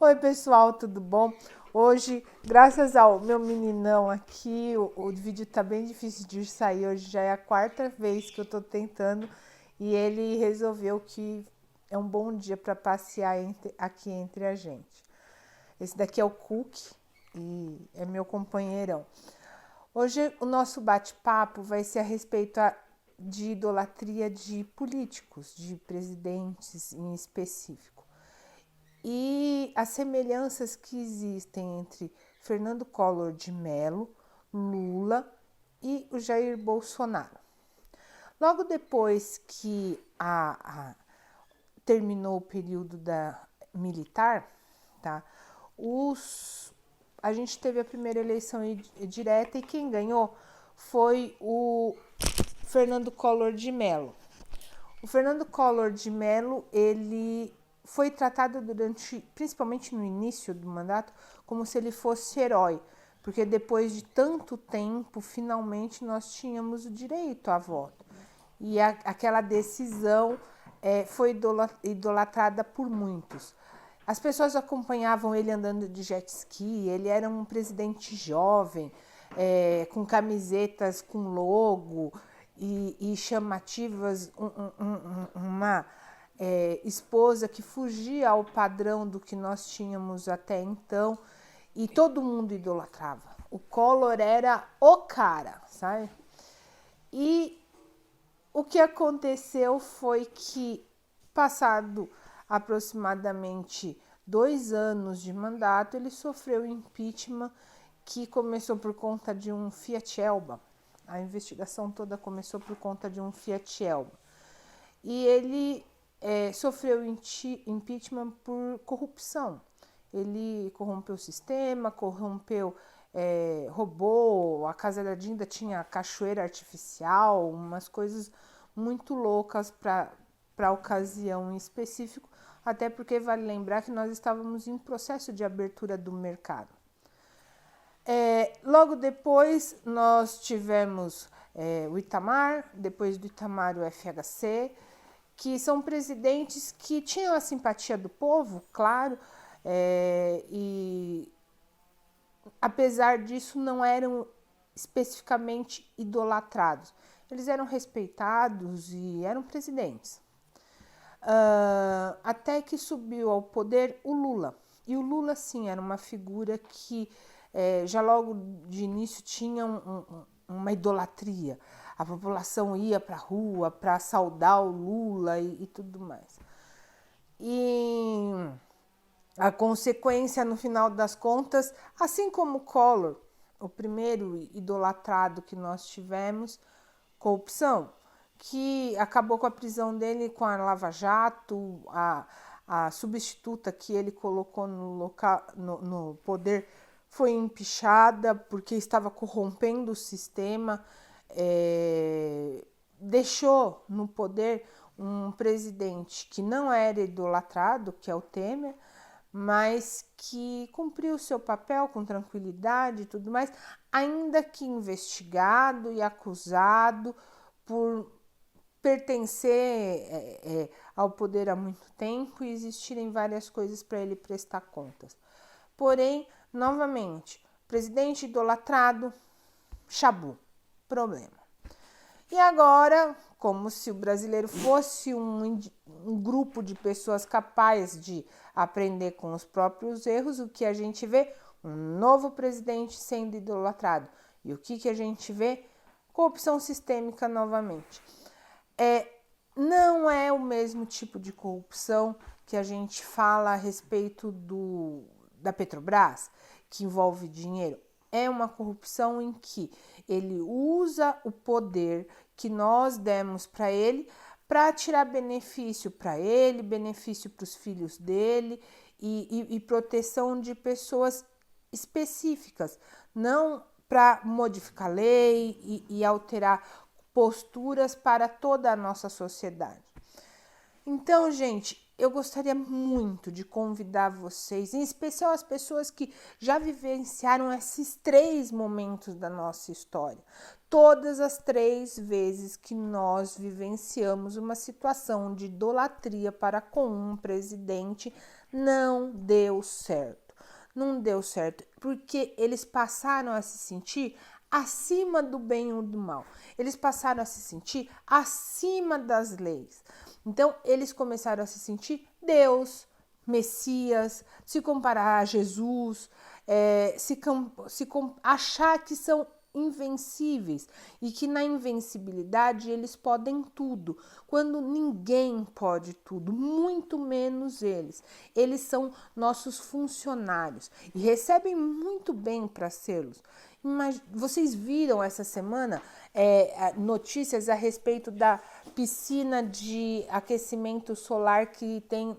Oi, pessoal, tudo bom? Hoje, graças ao meu meninão aqui, o vídeo tá bem difícil de sair. Hoje já é a quarta vez que eu tô tentando e ele resolveu que é um bom dia para passear aqui entre a gente. Esse daqui é o Cook e é meu companheirão. Hoje o nosso bate-papo vai ser a respeito de idolatria de políticos, de presidentes em específico. E as semelhanças que existem entre Fernando Collor de Mello, Lula e o Jair Bolsonaro. Logo depois que terminou o período militar, tá? A gente teve a primeira eleição direta e quem ganhou foi o Fernando Collor de Mello. O Fernando Collor de Mello, ele foi tratado principalmente no início do mandato, como se ele fosse herói, porque depois de tanto tempo, finalmente nós tínhamos o direito a voto. E aquela decisão foi idolatrada por muitos. As pessoas acompanhavam ele andando de jet ski, ele era um presidente jovem, com camisetas com logo e chamativas, uma esposa que fugia ao padrão do que nós tínhamos até então, e todo mundo idolatrava. O Collor era o cara, sabe? E o que aconteceu foi que, passado aproximadamente 2 anos de mandato, ele sofreu impeachment, que começou por conta de um Fiat Elba. A investigação toda começou por conta de um Fiat Elba. E ele sofreu impeachment por corrupção. Ele corrompeu o sistema, roubou, a Casa da Dinda tinha cachoeira artificial, umas coisas muito loucas para a ocasião em específico, até porque vale lembrar que nós estávamos em processo de abertura do mercado. Logo depois nós tivemos o Itamar, depois do Itamar o FHC, que são presidentes que tinham a simpatia do povo, claro, e apesar disso não eram especificamente idolatrados. Eles eram respeitados e eram presidentes. Até que subiu ao poder o Lula. E o Lula, sim, era uma figura que já logo de início tinha uma idolatria. A população ia para a rua para saudar o Lula e tudo mais. E a consequência, no final das contas, assim como Collor, o primeiro idolatrado que nós tivemos, corrupção, que acabou com a prisão dele com a Lava Jato, a substituta que ele colocou no poder foi empichada porque estava corrompendo o sistema, deixou no poder um presidente que não era idolatrado, que é o Temer, mas que cumpriu o seu papel com tranquilidade e tudo mais, ainda que investigado e acusado por pertencer ao poder há muito tempo e existirem várias coisas para ele prestar contas. Porém, novamente, presidente idolatrado, chabu, problema. E agora, como se o brasileiro fosse um grupo de pessoas capazes de aprender com os próprios erros, o que a gente vê? Um novo presidente sendo idolatrado. E o que a gente vê? Corrupção sistêmica novamente. Não é o mesmo tipo de corrupção que a gente fala a respeito da Petrobras, que envolve dinheiro. É uma corrupção em que ele usa o poder que nós demos para ele para tirar benefício para ele, benefício para os filhos dele e proteção de pessoas específicas, não para modificar lei e alterar posturas para toda a nossa sociedade. Então, gente, eu gostaria muito de convidar vocês, em especial as pessoas que já vivenciaram esses 3 momentos da nossa história. Todas as 3 vezes que nós vivenciamos uma situação de idolatria para com um presidente Não deu certo. Não deu certo, porque eles passaram a se sentir acima do bem ou do mal. Eles passaram a se sentir acima das leis. Então, eles começaram a se sentir Deus, Messias, se comparar a Jesus, achar que são invencíveis e que na invencibilidade eles podem tudo, quando ninguém pode tudo, muito menos eles. Eles são nossos funcionários e recebem muito bem para sê-los. Mas vocês viram essa semana notícias a respeito da piscina de aquecimento solar que tem,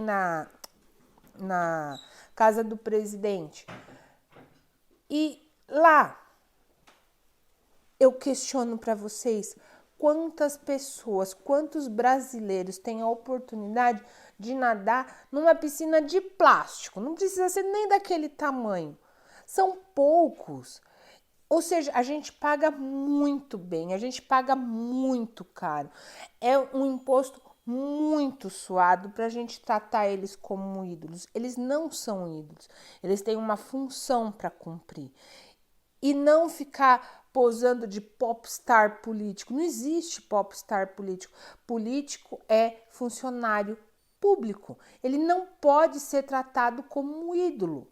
na casa do presidente. E lá, eu questiono para vocês quantas pessoas, quantos brasileiros têm a oportunidade de nadar numa piscina de plástico. Não precisa ser nem daquele tamanho. São poucos. Ou seja, a gente paga muito bem, a gente paga muito caro. É um imposto muito suado para a gente tratar eles como ídolos. Eles não são ídolos, eles têm uma função para cumprir. E não ficar posando de popstar político. Não existe popstar político. Político é funcionário público. Ele não pode ser tratado como um ídolo.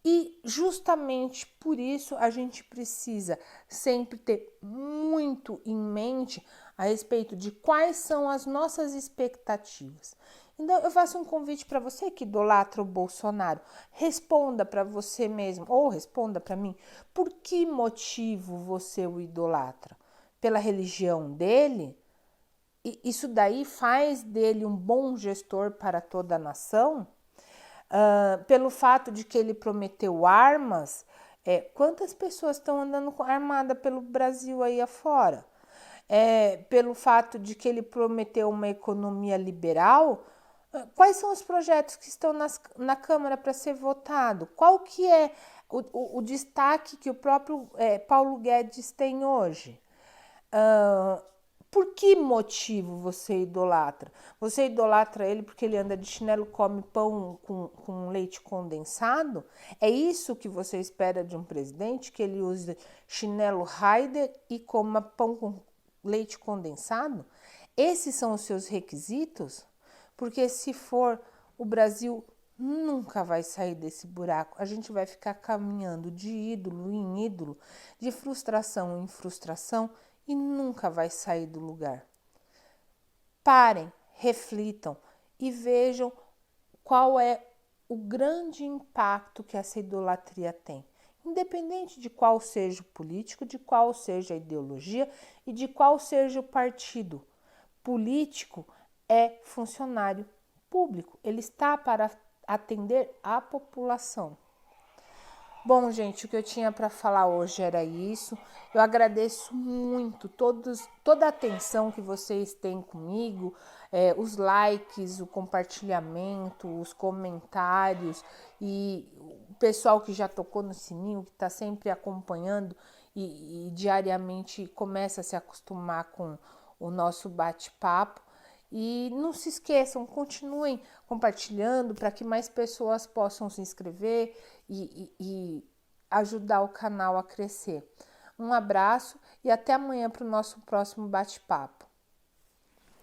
E justamente por isso a gente precisa sempre ter muito em mente a respeito de quais são as nossas expectativas. Então eu faço um convite para você que idolatra o Bolsonaro, responda para você mesmo ou responda para mim, por que motivo você o idolatra? Pela religião dele? E isso daí faz dele um bom gestor para toda a nação? Pelo fato de que ele prometeu armas, quantas pessoas estão andando armadas pelo Brasil aí afora? Pelo fato de que ele prometeu uma economia liberal, quais são os projetos que estão na Câmara para ser votado? Qual que é o destaque que o próprio Paulo Guedes tem hoje? Por que motivo você idolatra? Você idolatra ele porque ele anda de chinelo, come pão com leite condensado? É isso que você espera de um presidente? Que ele use chinelo Raider e coma pão com leite condensado? Esses são os seus requisitos? Porque se for, o Brasil nunca vai sair desse buraco. A gente vai ficar caminhando de ídolo em ídolo, de frustração em frustração, e nunca vai sair do lugar. Parem, reflitam e vejam qual é o grande impacto que essa idolatria tem. Independente de qual seja o político, de qual seja a ideologia e de qual seja o partido. Político é funcionário público, ele está para atender a população. Bom, gente, o que eu tinha para falar hoje era isso. Eu agradeço muito toda a atenção que vocês têm comigo, os likes, o compartilhamento, os comentários e o pessoal que já tocou no sininho, que está sempre acompanhando e diariamente começa a se acostumar com o nosso bate-papo. E não se esqueçam, continuem compartilhando para que mais pessoas possam se inscrever e ajudar o canal a crescer. Um abraço e até amanhã para o nosso próximo bate-papo.